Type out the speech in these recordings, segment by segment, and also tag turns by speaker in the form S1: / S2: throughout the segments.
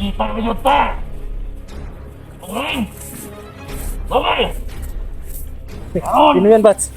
S1: Magkipagayod pa! Tingin! Sabay!
S2: Sino yan, Bats?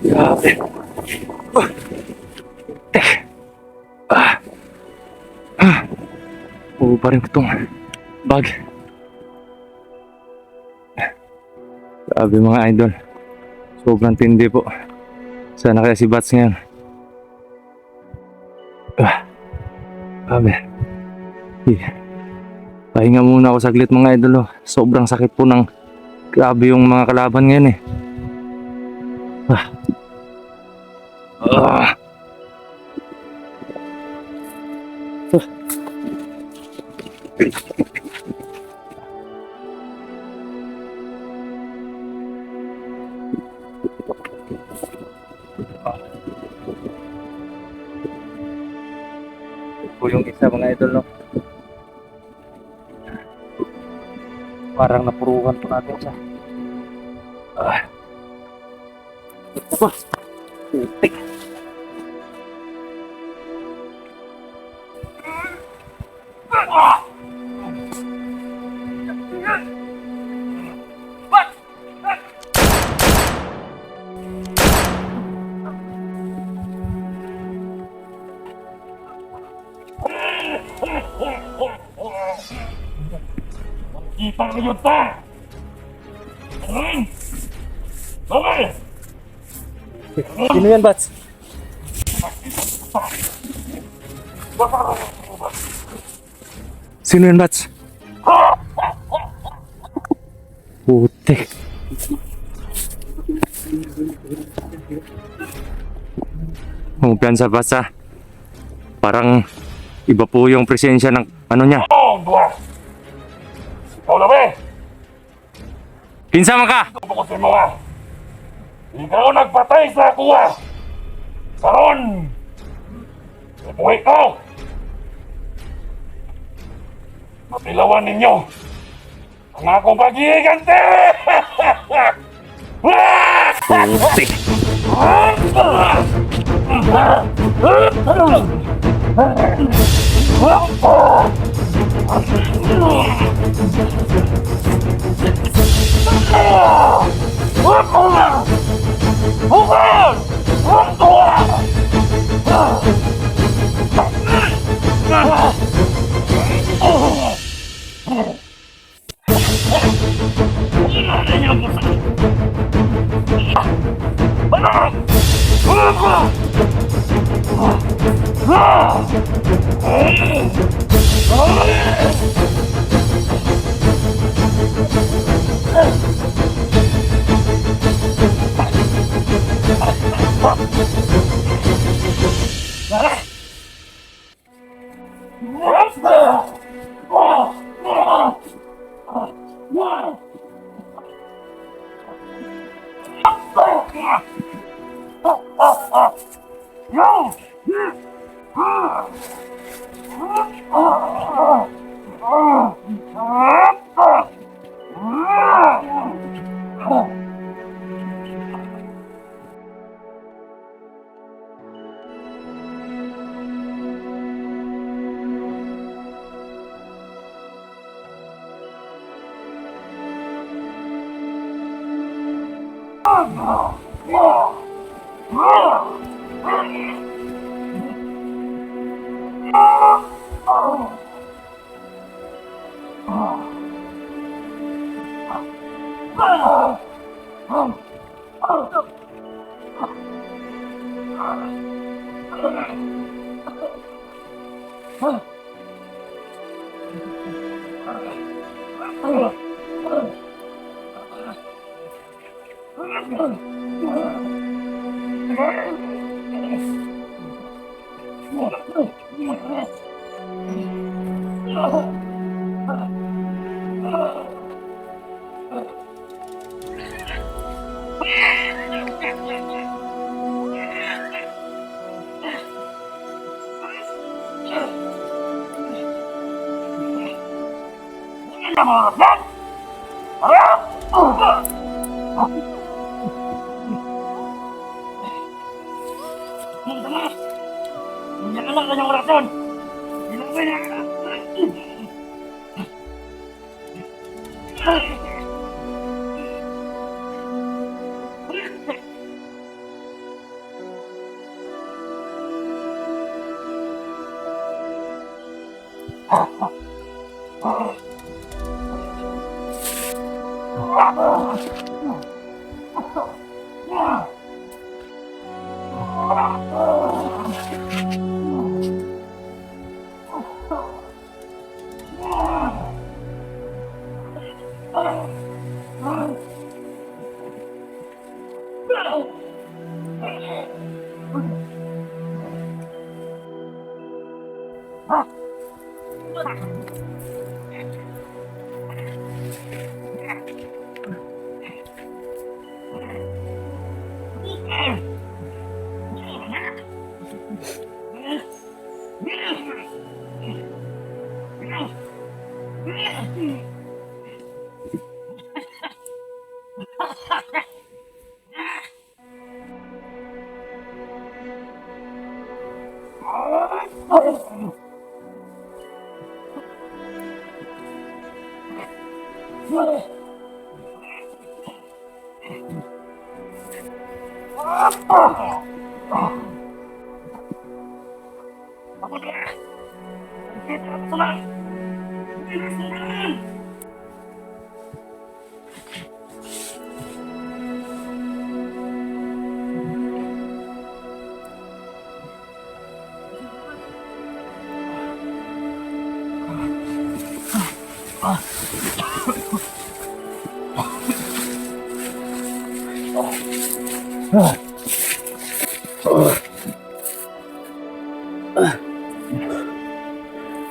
S2: Grabe. Oo pa rin itong bag. Grabe mga idol. Sobrang tindi po. Sana kaya si Bats ngayon. Grabe. Pahinga muna ako saglit mga idol. Sobrang sakit po ng grabe yung mga kalaban ngayon eh. Ito po yung isa mga idol, no? Parang napuruhan po natin siya. Putik.
S1: Magkipagayod pa! Tingin! Sabay!
S2: Sino yan, Bats? Sino yan, Bats? Putik. Kumpiyansa, Bats, ha? Parang iba po yung presensya ng ano niya.
S1: Oh, buwas! Ikaw na ba?
S2: Kinsa man ka?
S1: Bukusin mo ka! Ikaw nagpatay sa kuwa! Karon! Ibuhay ko! Mapilawan ninyo ang akong pag-iigante!
S2: Putik.
S1: Hindi ka lang kanyang rason! Ginawin niya!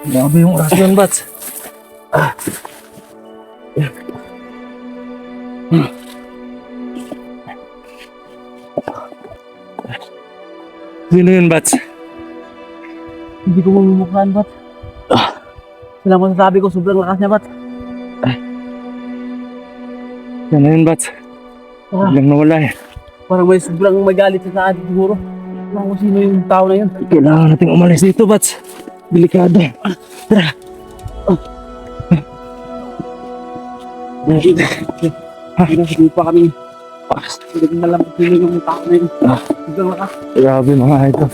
S2: Grabe yung oras yun, Bats. Sino yun, Bats?
S3: Hindi ko mamumukhaan, Bat. Sila mo sasabi ko, sobrang lakas niya, Bat.
S2: Yan na yun, Bats. Biglang nawala eh.
S3: Parang may sobrang magalit sa atin siguro. Kung sino yung tao na yun.
S2: Kailangan nating umalis dito, Bats. Delikado. Tara.
S3: Hindi pa kami. Hindi ko malam kung sino yung tao na yun. Sobrang lakas.
S2: Grabe mga ito.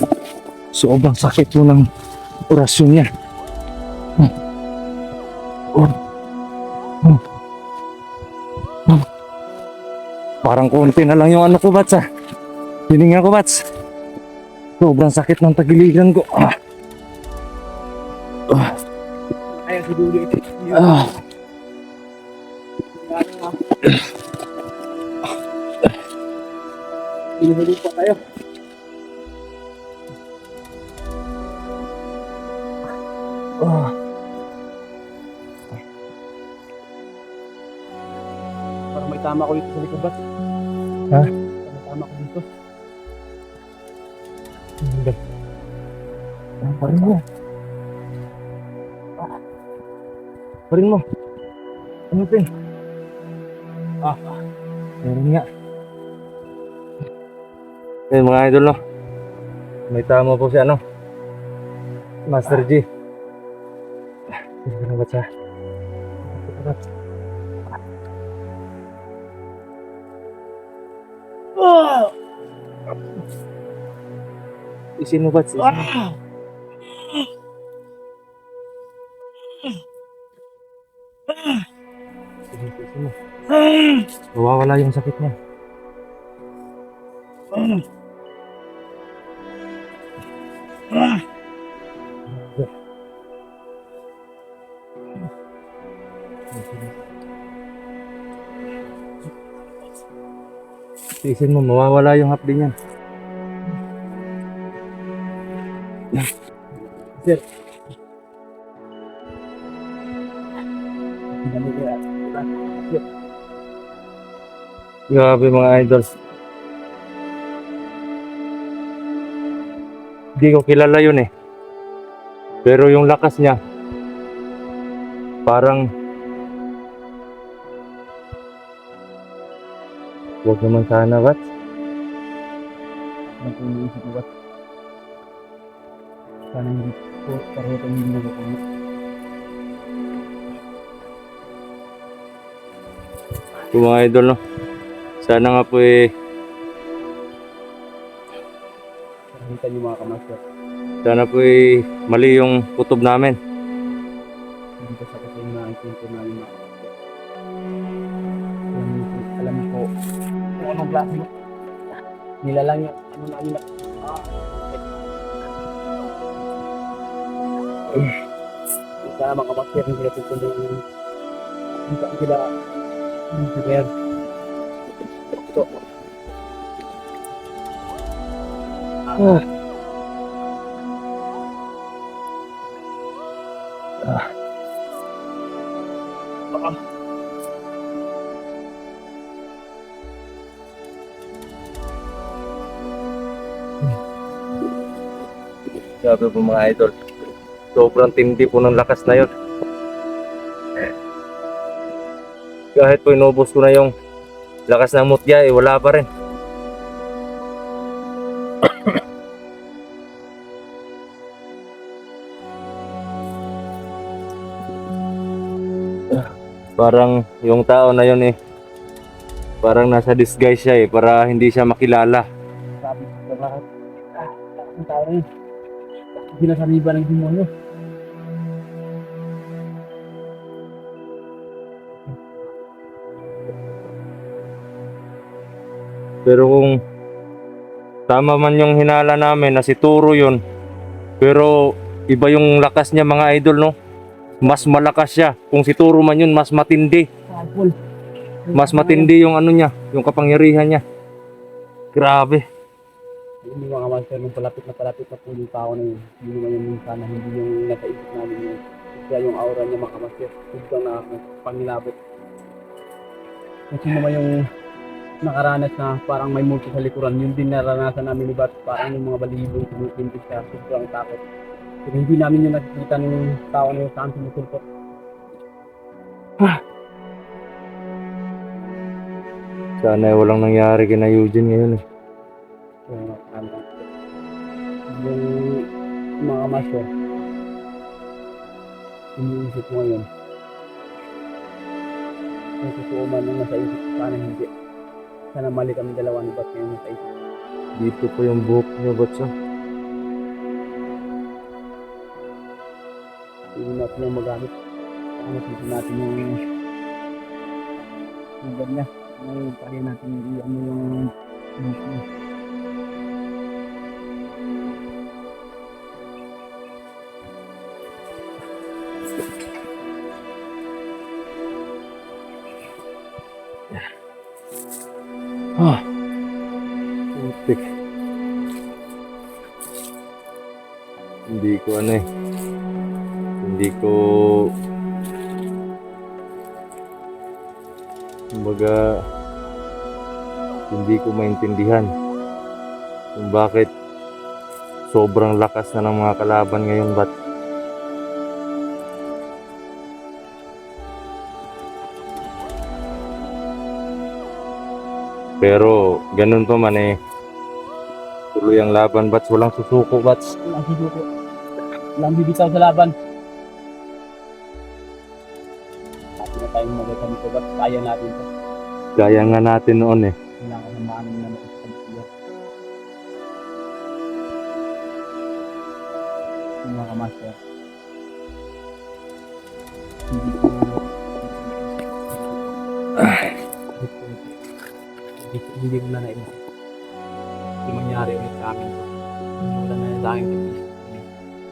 S2: Sobrang sakit po ng orasyon niya. Parang konti na lang yung ano ko, Bats, ah. Hininga ko, Bats. Sobrang sakit ng tagiliran ko.
S3: Ayaw si Dulo ito. Pinahuli pa tayo. Parang may tama ko dito sa likod, Bat.
S2: Ha?
S3: May tama ko dito.
S2: Parin mo. Parin mo. Ano ito eh? Meron nga. Eh mga idol, no? May tama po si ano? Master G. Hindi na ba siya? Isin mo, Bats? Isin mo. Sige, isin mo. Mawawala yung sakit niya. Tiisin mo, mawawala yung hapdi niyan.
S3: Sir. Ang dami kaya.
S2: Grabe mga idol. Hindi ko kilala yun eh. Pero yung lakas niya, parang huwag naman sana, Bats.
S3: Ano po yung isip ko ba? Sana hindi po, pareho kami hindi nagkakamit.
S2: Yung mga idol, no? Sana nga po eh,
S3: Nakita niyo mga kamaster.
S2: sana po eh, mali yung kutob namin.
S3: Hindi ko sa kasi yung nakikita namin mga kamaster. Alam niyo po, kung anong klase nilalang yung ano namin na sana mga kamaster hindi natin kundi hindi ka sila hindi kaya ito
S2: Sabi po mga idol, sobrang tindi po ng lakas na yun. Kahit po inubos ko na yung lakas ng mutya, eh wala pa rin. Parang yung tao na yun eh, parang nasa disguise siya eh, para hindi siya makilala.
S3: sabi ko bakit ang tao rin sinasaniba ng demonyo.
S2: Pero kung tama man yung hinala namin na si Turo yun, pero iba yung lakas niya mga idol, no? Mas malakas siya. Kung si Turo man yun, mas matindi.
S3: Powerful.
S2: Mas matindi yung ano niya, yung kapangyarihan niya. Grabe.
S3: Yung mga master nung palapit na po yung tao na yun. Hindi naman yung sana hindi yung nasa isip namin yun. Kaya yung aura niya mga master, sobrang nakakapangilabot. Kasi naman yung nakaranas na parang may multo sa likuran, yun din naranasan namin ni Bat, parang yung mga balibong tumitindig siya, sobrang takot. Pero hindi namin yung nakikita ng tao na yung saan sumusulpot.
S2: Sana ay walang nangyari kina Eugene ngayon eh.
S3: Yung mga master, iniisip mo ngayon. Kung totoo man yung nasa isip, sana hindi. Sana mali kami dalawa ni Bat ngayon nasa isip.
S2: Dito po yung buhok niya, Batsa.
S3: Hindi natin yung magamit. Ano sisi natin yung gad niya. Ngayon pali natin ano yung
S2: Putik. Hindi ko ano eh. Hindi ko kumbaga hindi ko maintindihan kung bakit sobrang lakas na ng mga kalaban ngayon, Bat. Pero ganun pa man eh, tuloy ang laban, Bats. Walang susuko, Bats.
S3: walang susuko. Walang bibitaw sa laban. Kasi na tayong magkakam ito, Bat. Kaya natin ito.
S2: Gaya nga natin noon eh.
S3: Wala ka naman na makikipagsiya. Yung mga master. Hindi ko na naisip. Hindi mangyari ulit sa amin. Wala na sa akin yung isip.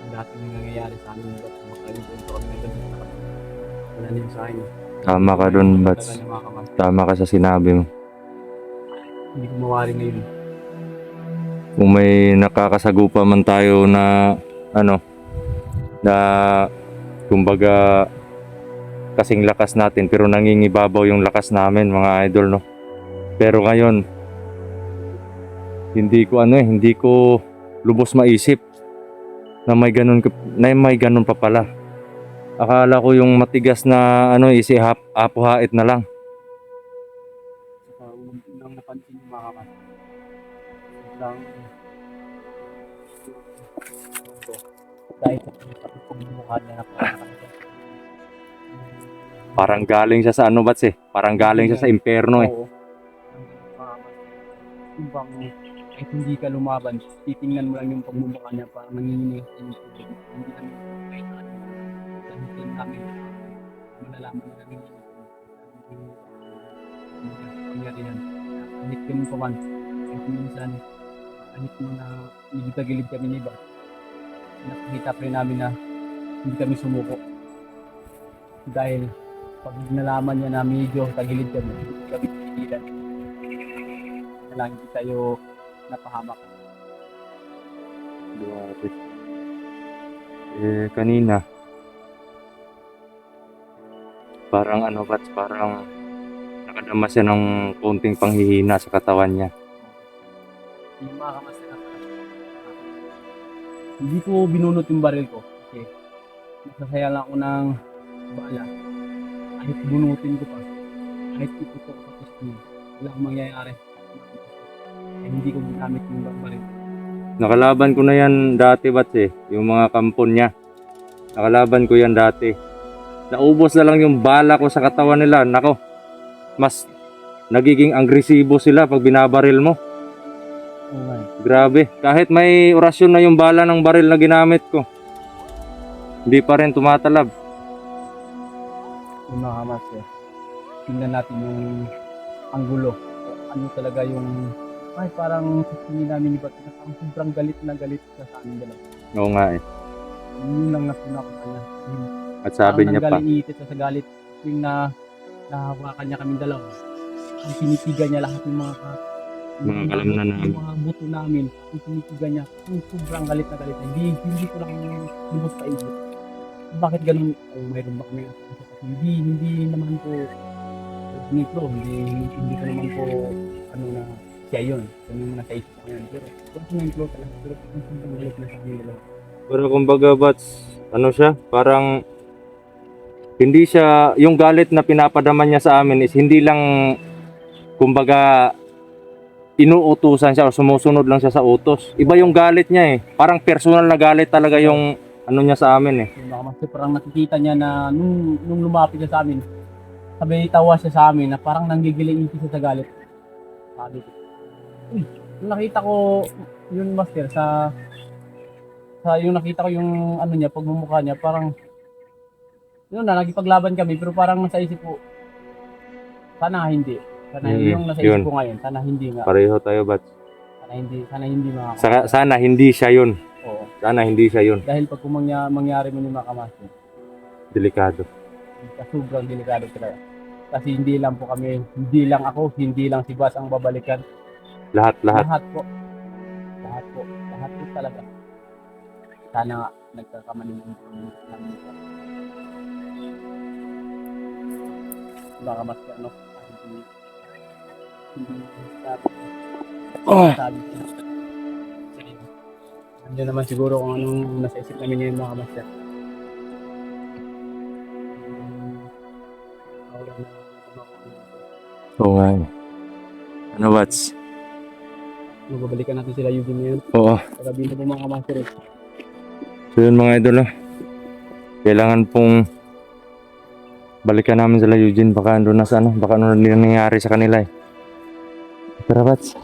S3: Ang dating nangyayari sa amin. Makalimutan ko kami na ganun. Wala na yun sa akin.
S2: Tama ka dun, Bats. Tama ka sa sinabi mo.
S3: Hindi ko mawari ngayon.
S2: Kung may nakakasagupa man tayo na ano, na kumbaga kasing lakas natin pero nangingibabaw yung lakas namin mga idol, no. Pero ngayon hindi ko lubos maisip na may ganun pa pala. Akala ko yung matigas na ano apuhait na lang.
S3: Saka unang napansin yung mga kamas. Sobrang dahil sa pagmumukha niya na
S2: Parang galing siya sa ano bats eh. Parang galing siya sa impyerno eh.
S3: Oo. Yung bang kahit hindi ka lumaban, titingnan mo lang yung pagmumukha niya, parang nanginginig sa yung tubig. Hindi namin kahit ano. Sabihin namin, malalaman na nanginginig. Pangyarihan. Kahit ganun pa man. Kahit minsan, kahit mo na medyo tagilid kami ni iba, nakikita pa rin namin na hindi kami sumuko. Dahil pag nalaman niya na medyo tagilid kami, hindi kami tinigilan. Na lang hindi tayo napahamak.
S2: Grabe. Kanina parang ano bats, parang nakadama siya ng konting panghihina sa katawan niya.
S3: Yung mga kamas na hindi ko binunot yung baril ko. Okay. Nasasaya lang ako ng bala. Kahit bunutin ko pa, kahit iputok sa pisngi, wala akong mangyayari. Hindi ko ginamit yung baril.
S2: Nakalaban ko na yan dati bats eh, yung mga kampon niya. Nakalaban ko yan dati. Naubos na lang yung bala ko sa katawan nila. Nako, mas nagiging agresibo sila pag binabaril mo.
S3: Okay.
S2: Grabe, kahit may orasyon na yung bala ng baril na ginamit ko, hindi pa rin tumatalab.
S3: Yung mga kamas tingnan natin yung anggulo. Ano talaga yung ay parang sa tingin namin ni Bat na parang sobrang galit na galit siya sa amin dalawa.
S2: Oo nga eh.
S3: Yun lang napuna ko kanya.
S2: At sabi niya pa,
S3: Nanggaling siya sa galit yung nahawakan niya kaming dalawa. Ang tinitigan niya lahat ng mga
S2: alam na namin.
S3: yung mga buto namin. Ang tinitigan niya, ang sobrang galit na galit. Hindi ko lang lubos pa isip. Bakit ganun? Kung mayroon ba kami hindi naman po nitro, hindi ko naman po ano na siya yun. Kung yung nasa isip ko ngayon. Pero kung yung nitro talaga, pero sobrang galit na sa amin dalawa.
S2: pero kumbaga bats, ano siya, parang hindi siya, yung galit na pinapadaman niya sa amin is hindi lang kumbaga inuutusan siya o sumusunod lang siya sa utos. Iba yung galit niya eh. Parang personal na galit talaga yung ano niya sa amin eh.
S3: Yung baka mas parang nakikita niya na nung lumapit siya sa amin, sabi tawa siya sa amin na parang nanggigiling siya sa galit. Sabi ko, nung nakita ko yun master sa yung nakita ko yung ano niya, pagmumukha niya, parang yun na, nagipaglaban kami pero parang nasa isip ko, sana hindi. Sana yung nasa isip
S2: yun.
S3: ko ngayon, sana hindi nga.
S2: Pareho tayo bats.
S3: Sana hindi mga
S2: Sana hindi siya yun.
S3: Oo.
S2: Sana hindi siya yun.
S3: Dahil pag mangyari mo yung mga kamaster,
S2: Delikado.
S3: sobrang delikado talaga. Kasi hindi lang po kami, hindi lang ako, hindi lang si Bas ang babalikan.
S2: Lahat.
S3: Lahat po talaga. Sana nga, nagkakamali ng namin. Baka mas ano, hindi sabi ko. Nandiyan naman siguro kung anong nasa isip namin yung mga master.
S2: Oo nga eh. Ano bats?
S3: Magbabalikan natin sila Eugene ngayon.
S2: Oo.
S3: Pagkabihin na po mga master.
S2: So yun mga idol ah. Kailangan pong balikan namin sila Eugene. Baka ano na sa ano. Baka ano na nangyayari sa kanila eh. Tara bats.